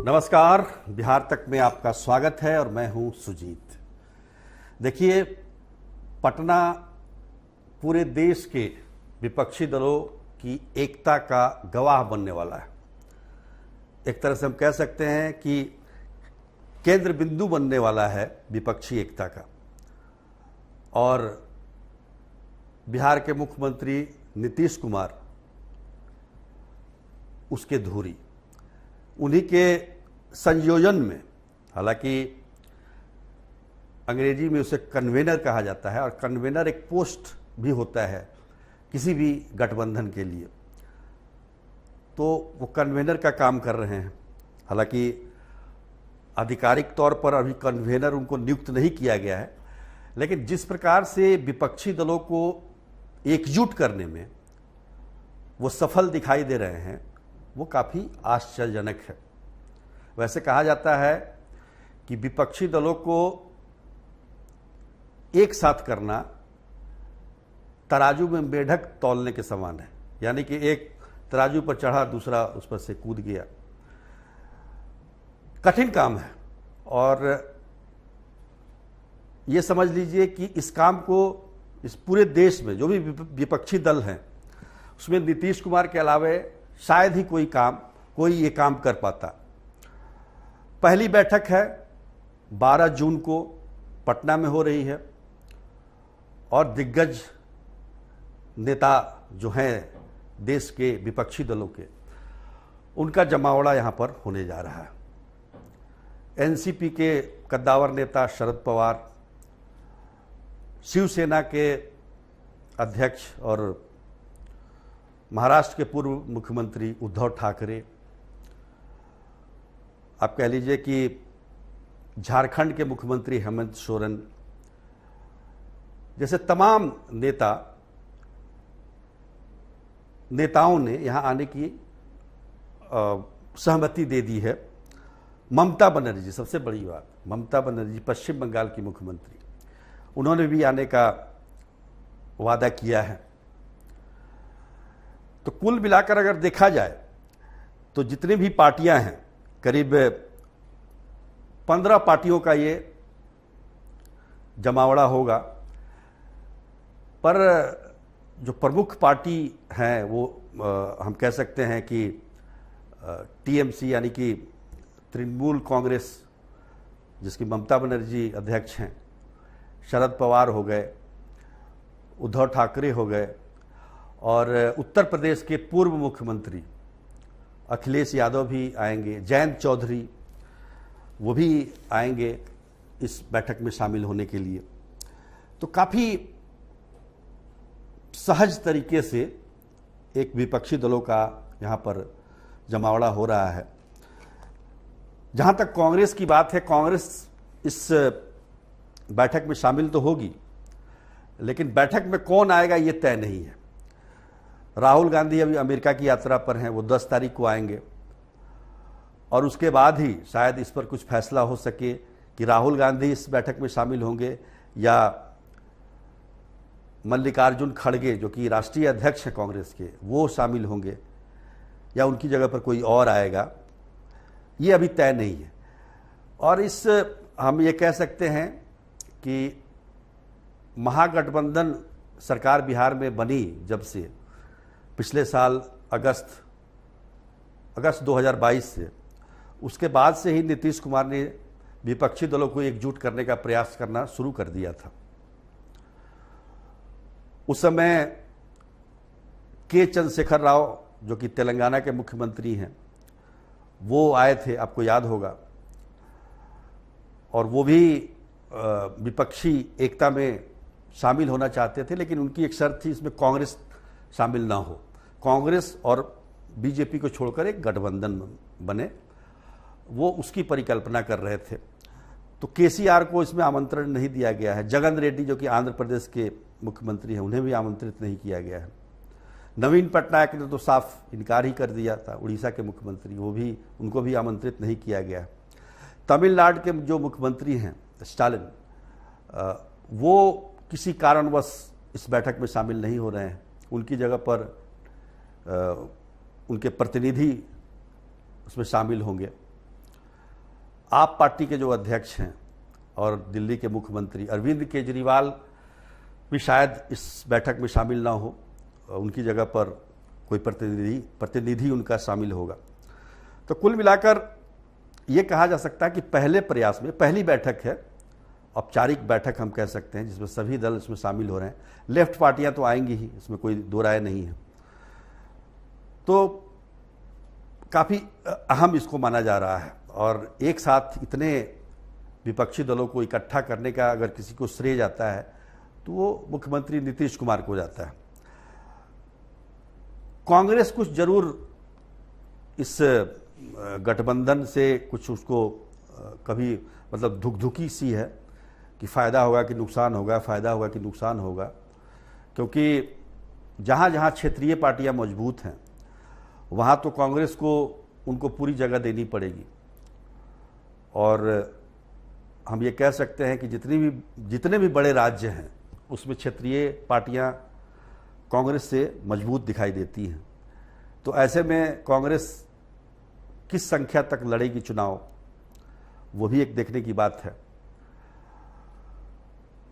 नमस्कार, बिहार तक में आपका स्वागत है और मैं हूं सुजीत। देखिए, पटना पूरे देश के विपक्षी दलों की एकता का गवाह बनने वाला है। एक तरह से हम कह सकते हैं कि केंद्र बिंदु बनने वाला है विपक्षी एकता का। और बिहार के मुख्यमंत्री नीतीश कुमार उसके धुरी, उन्हीं के संयोजन में, हालांकि अंग्रेजी में उसे कन्वेनर कहा जाता है और कन्वेनर एक पोस्ट भी होता है किसी भी गठबंधन के लिए, तो वो कन्वेनर का काम कर रहे हैं। हालांकि आधिकारिक तौर पर अभी कन्वेनर उनको नियुक्त नहीं किया गया है, लेकिन जिस प्रकार से विपक्षी दलों को एकजुट करने में वो सफल दिखाई दे रहे हैं, वो काफ़ी आश्चर्यजनक है। वैसे कहा जाता है कि विपक्षी दलों को एक साथ करना तराजू में मेढक तौलने के समान है, यानी कि एक तराजू पर चढ़ा, दूसरा उस पर से कूद गया। कठिन काम है और ये समझ लीजिए कि इस काम को इस पूरे देश में जो भी विपक्षी दल हैं उसमें नीतीश कुमार के अलावे शायद ही कोई ये काम कर पाता। पहली बैठक है 12 जून को पटना में हो रही है और दिग्गज नेता जो हैं देश के विपक्षी दलों के, उनका जमावड़ा यहां पर होने जा रहा है। एनसीपी के कद्दावर नेता शरद पवार, शिवसेना के अध्यक्ष और महाराष्ट्र के पूर्व मुख्यमंत्री उद्धव ठाकरे, आप कह लीजिए कि झारखंड के मुख्यमंत्री हेमंत सोरेन जैसे तमाम नेताओं ने यहां आने की सहमति दे दी है। ममता बनर्जी, सबसे बड़ी बात, ममता बनर्जी पश्चिम बंगाल की मुख्यमंत्री, उन्होंने भी आने का वादा किया है। तो कुल मिलाकर अगर देखा जाए तो जितनी भी पार्टियां हैं, करीब 15 पार्टियों का ये जमावड़ा होगा। पर जो प्रमुख पार्टी हैं वो हम कह सकते हैं कि टीएमसी यानी कि तृणमूल कांग्रेस, जिसकी ममता बनर्जी अध्यक्ष हैं, शरद पवार हो गए, उद्धव ठाकरे हो गए, और उत्तर प्रदेश के पूर्व मुख्यमंत्री अखिलेश यादव भी आएंगे, जयंत चौधरी वो भी आएंगे इस बैठक में शामिल होने के लिए। तो काफ़ी सहज तरीके से एक विपक्षी दलों का यहाँ पर जमावड़ा हो रहा है। जहाँ तक कांग्रेस की बात है, कांग्रेस इस बैठक में शामिल तो होगी, लेकिन बैठक में कौन आएगा ये तय नहीं है। राहुल गांधी अभी अमेरिका की यात्रा पर हैं, वो 10 तारीख को आएंगे और उसके बाद ही शायद इस पर कुछ फैसला हो सके कि राहुल गांधी इस बैठक में शामिल होंगे या मल्लिकार्जुन खड़गे, जो कि राष्ट्रीय अध्यक्ष हैं कांग्रेस के, वो शामिल होंगे या उनकी जगह पर कोई और आएगा, ये अभी तय नहीं है। और इस हम ये कह सकते हैं कि महागठबंधन सरकार बिहार में बनी जब से, पिछले साल अगस्त 2022 से, उसके बाद से ही नीतीश कुमार ने विपक्षी दलों को एकजुट करने का प्रयास करना शुरू कर दिया था। उस समय के चंद्रशेखर राव, जो कि तेलंगाना के मुख्यमंत्री हैं, वो आए थे, आपको याद होगा, और वो भी विपक्षी एकता में शामिल होना चाहते थे, लेकिन उनकी एक शर्त थी, इसमें कांग्रेस शामिल ना हो। कांग्रेस और बीजेपी को छोड़कर एक गठबंधन बने, वो उसकी परिकल्पना कर रहे थे। तो केसीआर को इसमें आमंत्रण नहीं दिया गया है। जगन रेड्डी, जो कि आंध्र प्रदेश के मुख्यमंत्री हैं, उन्हें भी आमंत्रित नहीं किया गया है। नवीन पटनायक ने तो साफ इनकार ही कर दिया था, उड़ीसा के मुख्यमंत्री, उनको भी आमंत्रित नहीं किया गया। तमिलनाडु के जो मुख्यमंत्री हैं स्टालिन, वो किसी कारणवश इस बैठक में शामिल नहीं हो रहे हैं। उनकी जगह पर उनके प्रतिनिधि उसमें शामिल होंगे। आप पार्टी के जो अध्यक्ष हैं और दिल्ली के मुख्यमंत्री अरविंद केजरीवाल भी शायद इस बैठक में शामिल ना हो, उनकी जगह पर कोई प्रतिनिधि उनका शामिल होगा। तो कुल मिलाकर ये कहा जा सकता है कि पहले प्रयास में पहली बैठक है, औपचारिक बैठक हम कह सकते हैं, जिसमें सभी दल इसमें शामिल हो रहे हैं। लेफ्ट पार्टियां तो आएंगी ही, इसमें कोई दो राय नहीं है। तो काफ़ी अहम इसको माना जा रहा है और एक साथ इतने विपक्षी दलों को इकट्ठा करने का अगर किसी को श्रेय जाता है तो वो मुख्यमंत्री नीतीश कुमार को जाता है। कांग्रेस कुछ जरूर इस गठबंधन से कुछ उसको कभी मतलब धुकधुकी सी है कि फ़ायदा होगा कि नुकसान होगा, फ़ायदा होगा कि नुकसान होगा, क्योंकि जहाँ जहाँ क्षेत्रीय पार्टियाँ मजबूत हैं वहाँ तो कांग्रेस को उनको पूरी जगह देनी पड़ेगी। और हम ये कह सकते हैं कि जितने भी बड़े राज्य हैं उसमें क्षेत्रीय पार्टियां कांग्रेस से मजबूत दिखाई देती हैं। तो ऐसे में कांग्रेस किस संख्या तक लड़ेगी चुनाव, वो भी एक देखने की बात है।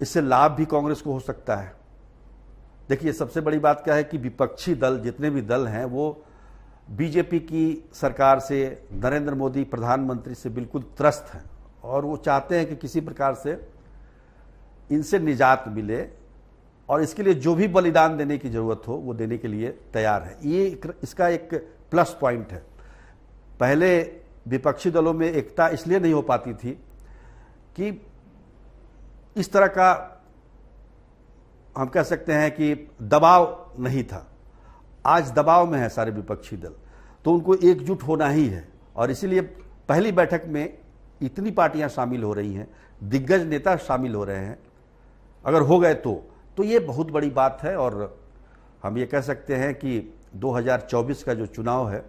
इससे लाभ भी कांग्रेस को हो सकता है। देखिए, सबसे बड़ी बात क्या है कि विपक्षी दल जितने भी दल हैं वो बीजेपी की सरकार से, नरेंद्र मोदी प्रधानमंत्री से बिल्कुल त्रस्त हैं और वो चाहते हैं कि किसी प्रकार से इनसे निजात मिले और इसके लिए जो भी बलिदान देने की जरूरत हो वो देने के लिए तैयार है। ये इसका एक प्लस पॉइंट है। पहले विपक्षी दलों में एकता इसलिए नहीं हो पाती थी कि इस तरह का हम कह सकते हैं कि दबाव नहीं था। आज दबाव में है सारे विपक्षी दल, तो उनको एकजुट होना ही है और इसीलिए पहली बैठक में इतनी पार्टियां शामिल हो रही हैं, दिग्गज नेता शामिल हो रहे हैं। अगर हो गए तो ये बहुत बड़ी बात है और हम ये कह सकते हैं कि 2024 का जो चुनाव है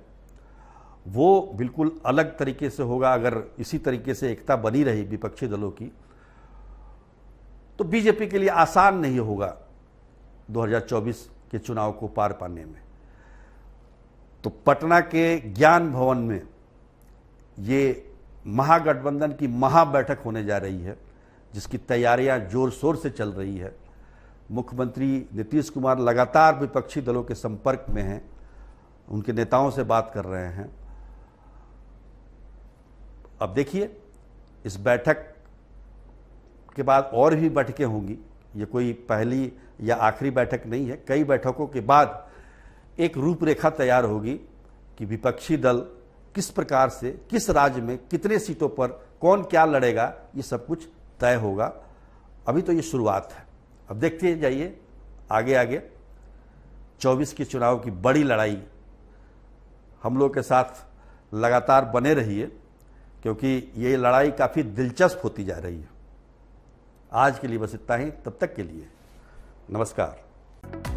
वो बिल्कुल अलग तरीके से होगा। अगर इसी तरीके से एकता बनी रही विपक्षी दलों की तो बीजेपी के लिए आसान नहीं होगा 2024 के चुनाव को पार पाने में। तो पटना के ज्ञान भवन में ये महागठबंधन की महा बैठक होने जा रही है, जिसकी तैयारियां जोर शोर से चल रही है। मुख्यमंत्री नीतीश कुमार लगातार विपक्षी दलों के संपर्क में हैं, उनके नेताओं से बात कर रहे हैं। अब देखिए, इस बैठक के बाद और भी बैठकें होंगी। ये कोई पहली या आखिरी बैठक नहीं है। कई बैठकों के बाद एक रूपरेखा तैयार होगी कि विपक्षी दल किस प्रकार से, किस राज्य में, कितने सीटों पर कौन क्या लड़ेगा, ये सब कुछ तय होगा। अभी तो ये शुरुआत है। अब देखते जाइए आगे आगे 24 के चुनाव की बड़ी लड़ाई। हम लोग के साथ लगातार बने रहिए, क्योंकि ये लड़ाई काफ़ी दिलचस्प होती जा रही है। आज के लिए बस इतना ही। तब तक के लिए नमस्कार।